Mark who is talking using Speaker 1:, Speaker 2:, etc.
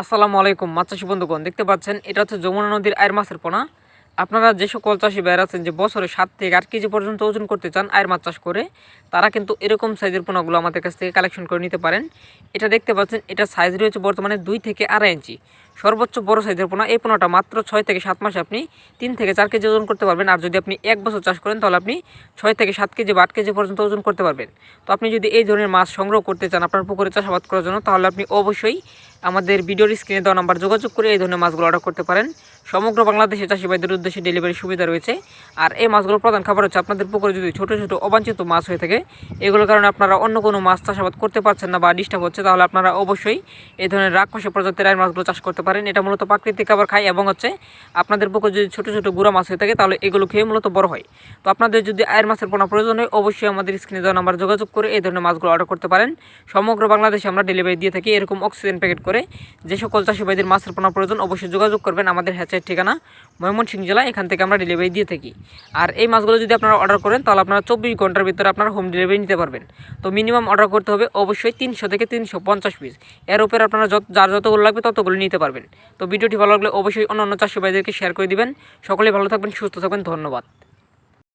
Speaker 1: আসসালামু আলাইকুম মাছ চাষি বন্ধুগণ, দেখতে পাচ্ছেন এটা হচ্ছে যমুনা নদীর আয়ের মাছের পোনা। আপনারা যে সকল চাষি ভাইয়েরা আছেন যে বছরে 7 থেকে 8 কেজি পর্যন্ত ওজন করতে চান আয়ের মাছ চাষ করে, তারা কিন্তু এরকম সাইজের পোনাগুলো আমাদের কাছ থেকে কালেকশন করে নিতে পারেন। এটা দেখতে পাচ্ছেন, এটা সাইজ রয়েছে বর্তমানে 2 থেকে 2.5 ইঞ্চি, সর্বোচ্চ বড় সাইজের পোনা। এই পোনাটা মাত্র 6 থেকে 7 মাসে আপনি 3 থেকে 4 কেজি ওজন করতে পারবেন। আর যদি আপনি 1 বছর চাষ করেন তাহলে আপনি 6 থেকে 7 কেজি বা 8 কেজি পর্যন্ত ওজন করতে পারবেন। তো আপনি যদি এই ধরনের মাছ সংগ্রহ করতে চান আপনার পুকুরে চাষাবাদ করার জন্য, তাহলে আপনি অবশ্যই আমাদের ভিডিওর স্ক্রিনে দেওয়া নাম্বার যোগাযোগ করে এই ধরনের মাছগুলো অর্ডার করতে পারেন। সমগ্র বাংলাদেশে চাষি ভাইদের উদ্দেশ্যে ডেলিভারি সুবিধা রয়েছে। আর এই মাছগুলোর প্রধান খাবার হচ্ছে, আপনাদের পুকুরে যদি ছোটো ছোটো অবাঞ্ছিত মাছ হয়ে থাকে, এগুলোর কারণে আপনারা অন্য কোনো মাছ চাষাবাদ করতে পারছেন না বা ডিস্টার্ব হচ্ছে, তাহলে আপনারা অবশ্যই এই ধরনের রাক্ষসী প্রজাতির আয়ের মাছগুলো চাষ করতে পারেন। এটা মূলত প্রাকৃতিক খাবার খায় এবং হচ্ছে আপনাদের পুকুরে যদি ছোটো ছোটো গুঁড়া মাছ হয়ে থাকে তাহলে এগুলো খেয়ে মূলত বড় হয়। তো আপনাদের যদি আয়ের মাছের পোনা প্রয়োজন হয় অবশ্যই আমাদের স্ক্রিনে দেওয়া নাম্বার যোগাযোগ করে এই ধরনের মাছগুলো অর্ডার করতে পারেন। সমগ্র বাংলাদেশে আমরা ডেলিভারি দিয়ে থাকি এরকম অক্সিজেন প্যাকেট করে। যে সকল চাষি ভাইদের মাছের পোনা প্রয়োজন অবশ্যই যোগাযোগ করবেন। আমাদের হ্যাচের ঠিকানা ময়মনসিংহ জেলা, এখান থেকে আমরা ডেলিভারি দিয়ে থাকি। আর এই মাছগুলো যদি আপনারা অর্ডার করেন তাহলে আপনারা 24 ঘন্টার ভিতরে আপনারা হোম ডেলিভারি নিতে পারবেন। তো মিনিমাম অর্ডার করতে হবে অবশ্যই 300 থেকে 350 পিস। এর উপরে আপনারা যার যতগুলো লাগবে ততগুলো নিতে পারবেন। তো ভিডিওটি ভালো লাগলে অবশ্যই অন্য চাষি ভাইদেরকে শেয়ার করে দিবেন। সকলেই ভালো থাকবেন, সুস্থ থাকবেন, ধন্যবাদ।